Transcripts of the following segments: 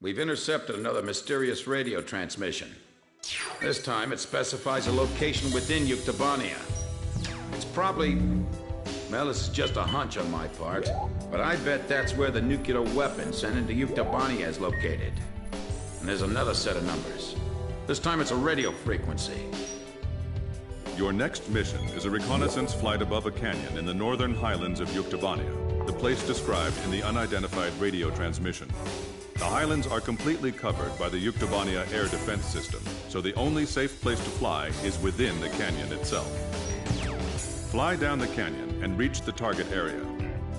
We've intercepted another mysterious radio transmission. This time it specifies a location within Yuktobania. It's probably... well, this is just a hunch on my part, but I bet that's where the nuclear weapon sent into Yuktobania is located. And there's another set of numbers. This time it's a radio frequency. Your next mission is a reconnaissance flight above a canyon in the northern highlands of Yuktobania, the place described in the unidentified radio transmission. The highlands are completely covered by the Yuktobania air defense system, so the only safe place to fly is within the canyon itself. Fly down the canyon and reach the target area.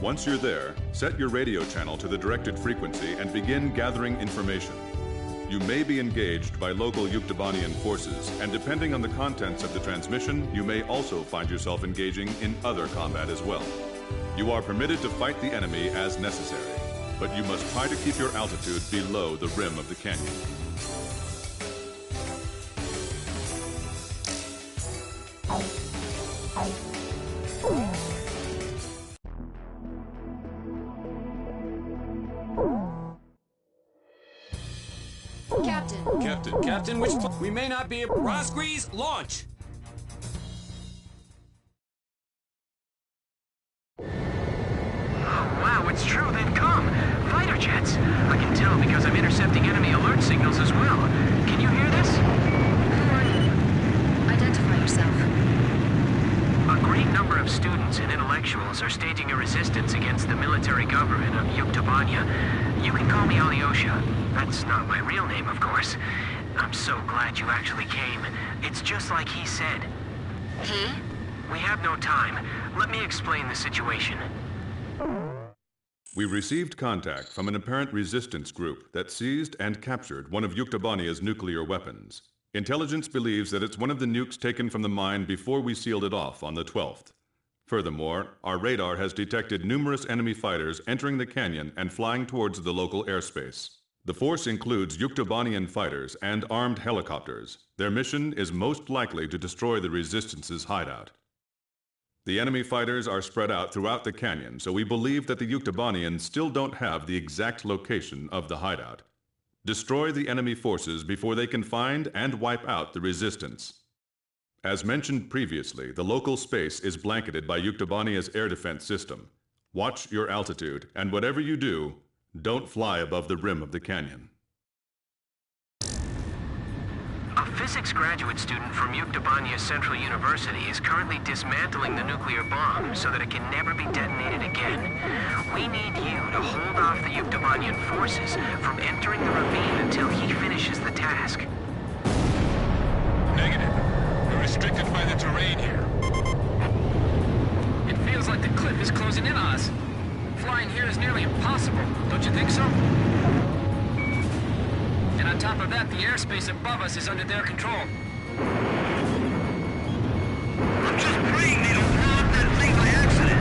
Once you're there, set your radio channel to the directed frequency and begin gathering information. You may be engaged by local Yuktobanian forces, and depending on the contents of the transmission, you may also find yourself engaging in other combat as well. You are permitted to fight the enemy as necessary, but you must try to keep your altitude below the rim of the canyon. Captain, which... we may not be... Rosgrees, launch! Oh, wow, it's true, then come! Fighter jets! I can tell because I'm intercepting enemy alert signals as well. Can you hear this? Who are you? Identify yourself. A great number of students and intellectuals are staging a resistance against the military government of Yuktobania. You can call me Alyosha. That's not my real name, of course. I'm so glad you actually came. It's just like he said. He? We have no time. Let me explain the situation. We received contact from an apparent resistance group that seized and captured one of Yuktobania's nuclear weapons. Intelligence believes that it's one of the nukes taken from the mine before we sealed it off on the 12th. Furthermore, our radar has detected numerous enemy fighters entering the canyon and flying towards the local airspace. The force includes Yuktobanian fighters and armed helicopters. Their mission is most likely to destroy the Resistance's hideout. The enemy fighters are spread out throughout the canyon, so we believe that the Yuktobanians still don't have the exact location of the hideout. Destroy the enemy forces before they can find and wipe out the Resistance. As mentioned previously, the local space is blanketed by Yuktobania's air defense system. Watch your altitude, and whatever you do, don't fly above the rim of the canyon. A physics graduate student from Yuktobania Central University is currently dismantling the nuclear bomb so that it can never be detonated again. We need you to hold off the Yuktobanian forces from entering the ravine until he finishes the task. Negative. We're restricted by the terrain here. It feels like the cliff is closing in on us. Flying here is nearly impossible, don't you think so? And on top of that, the airspace above us is under their control. I'm just praying they don't blow up that thing by accident.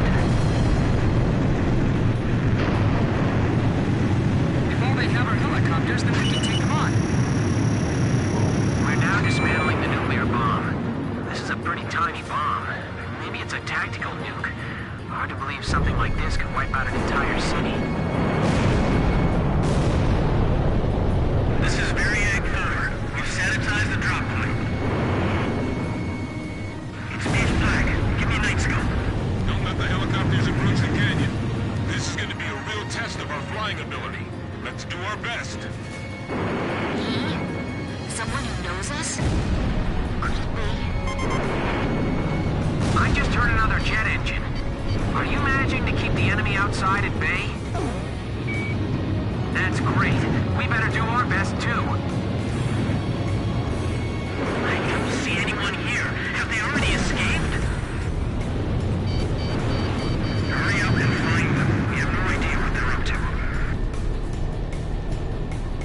If all they have are helicopters, then we can take them on. We're now dismantling the nuclear bomb. This is a pretty tiny bomb. Maybe it's a tactical nuke. Hard to believe something like this could wipe out an entire city. This is Variag 4. We've sanitized the drop point. It's pitch black. Give me a night scope. Don't let the helicopters approach the canyon. This is going to be a real test of our flying ability. Let's do our best. He? Someone who knows us? Could it be? I just heard another jet engine. Are you managing to keep the enemy outside at bay? That's great. We better do our best, too. I don't see anyone here. Have they already escaped? Hurry up and find them. We have no idea what they're up to.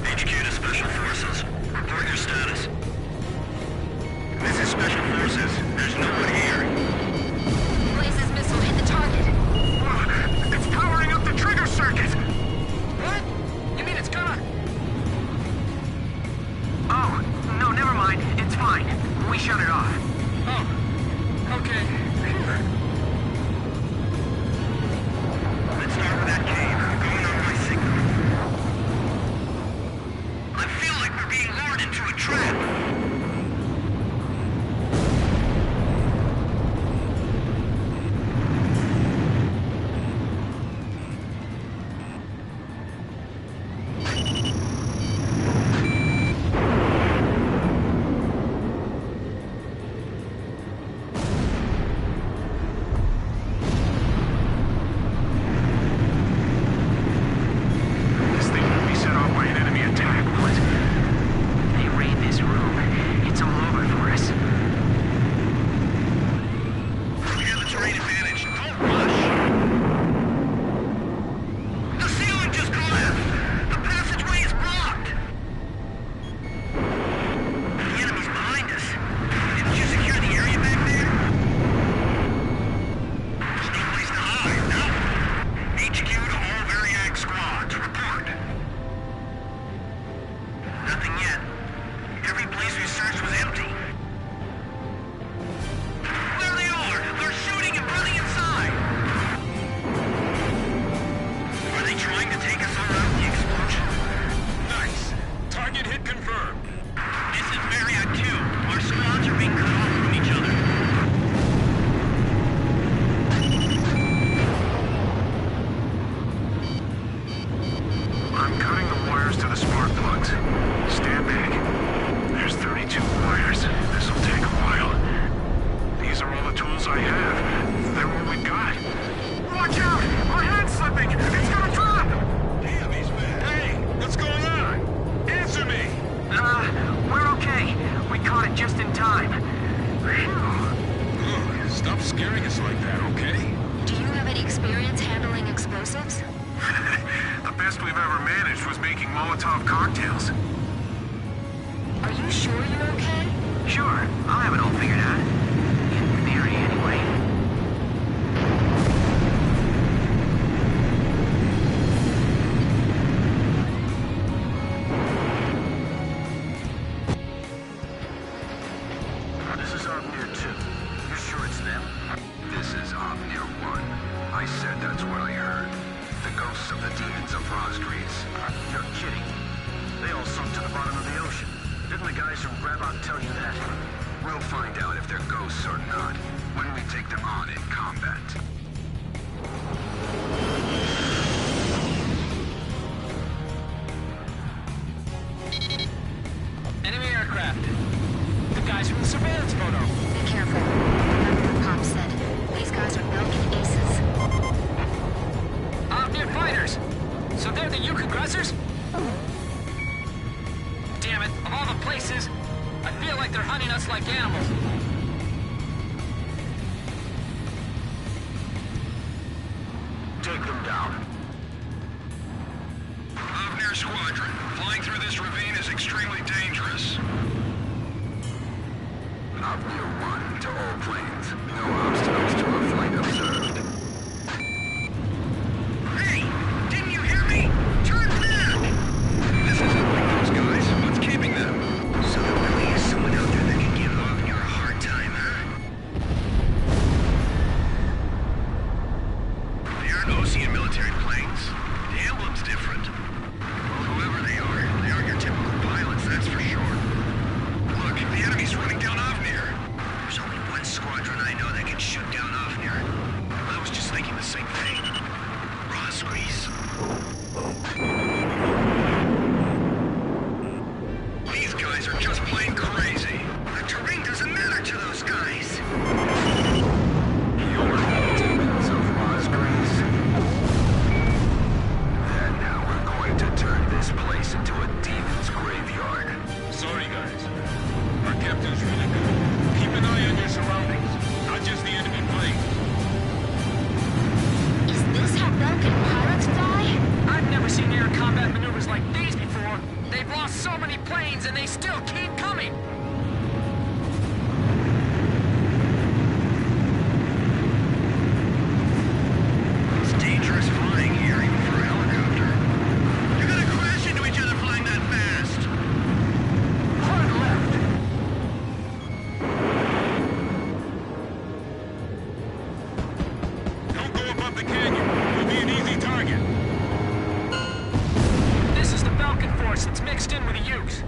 HQ to Special Forces. Report your status. This is Special Forces. There's no one here. Blaze's missile hit the target. It's powering up the trigger circuit! What? You mean it's gonna... advantage. Don't rush. The ceiling just collapsed. The passageway is blocked. The enemy's behind us. Didn't you secure the area back there? There's no place to hide, no? HQ to all Variag squads. Report. Nothing yet. Every place we searched was empty. There they are! They're shooting and running inside! Are they trying to take us around the explosion? Nice. Target hit confirmed. This is Variag 2. Our squads are being cut off from each other. I'm cutting the wires to the spark plugs. Stand back. There's 32 wires. This'll take a while. These are all the tools I have. They're all we've got. Watch out! My hand's slipping! It's gonna drop! Damn, he's mad. Hey, what's going on? Answer me! We're okay. We caught it just in time. Ugh, stop scaring us like that, okay? Do you have any experience handling explosives? The best we've ever managed was making Molotov cocktails. Are you sure you're okay? Sure, I'll have it all figured out. In theory, anyway. This is Omnir 2. You sure it's them? This is Omnir 1. I said that's what I heard. The ghosts of the demons of Rosgreaves. You're kidding. They all sunk to the bottom of the ocean. Didn't the guys from Grabot tell you that? We'll find out if they're ghosts or not when we take them on in combat. Enemy aircraft. The guys from the surveillance photo. Be careful. Remember what Pop said. These guys are Belgian aces. Omnir fighters. So they're the Yuk aggressors? Damn it, of all the places, I feel like they're hunting us like animals. Take them down. Avnir Squadron, flying through this ravine is extremely dangerous. Omnir 1 to all planes. No obstacles to our flight observed. Hey! Didn't you hear me? Turn back! This isn't like those guys. What's keeping them? So there really is someone out there that can give Omnir a hard time, huh? They aren't Osean military planes. The emblem's different. Well, whoever they aren't your typical pilots, that's for sure. Look, the enemy's running down Avnir. There's only one squadron I know that can shoot down Omnir. I was just thinking the same thing. Rosgreaves. These guys are just plain crazy. The terrain doesn't matter to those guys. You're the demons of Rosgreaves. Then now we're going to turn this place into a demon's graveyard. Sorry, guys. Our captain's really good. Keep an eye on your surroundings, not just the enemy plane. Is this how Belgian pilots fly? I've never seen air combat maneuvers like these before. They've lost so many planes and they still keep coming. It's dangerous flying here, even for a helicopter. You're gonna crash into each other flying that fast. Hard left. Don't go above the canyon. You'll be an easy target. This is the Falcon Force. It's mixed in with the Ukes.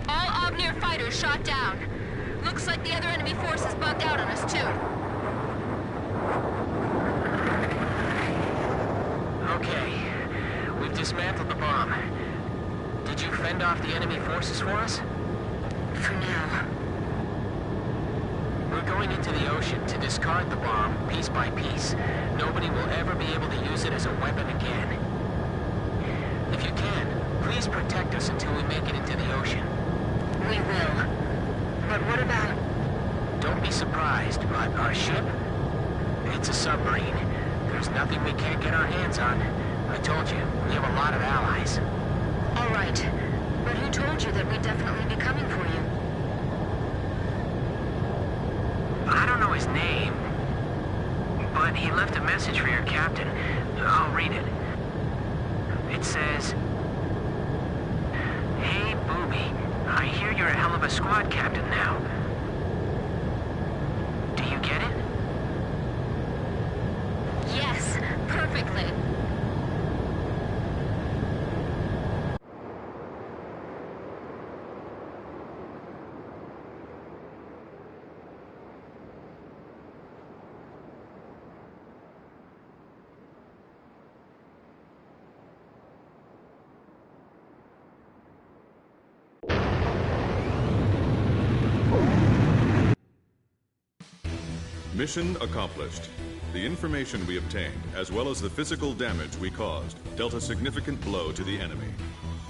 All Omnir fighters shot down. Looks like the other enemy forces bugged out on us too. Okay. We've dismantled the bomb. Did you fend off the enemy forces for us? For now. We're going into the ocean to discard the bomb piece by piece. Nobody will ever be able to use it as a weapon again. If you can, please protect us until we make it into the ocean. We will. But what about... Don't be surprised, but our ship? It's a submarine. There's nothing we can't get our hands on. I told you, we have a lot of allies. All right. But who told you that we'd definitely be coming for you? I don't know his name, but he left a message for your captain. I'll read it. It says, "Hey, Booby, I hear you're a hell of a squad captain now. Do you get it?" Yes, perfectly. Mission accomplished. The information we obtained, as well as the physical damage we caused, dealt a significant blow to the enemy.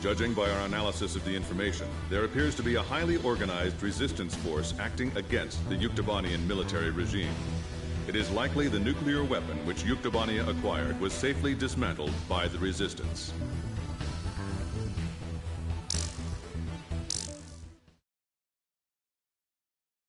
Judging by our analysis of the information, there appears to be a highly organized resistance force acting against the Yuktobanian military regime. It is likely the nuclear weapon which Yuktobania acquired was safely dismantled by the resistance.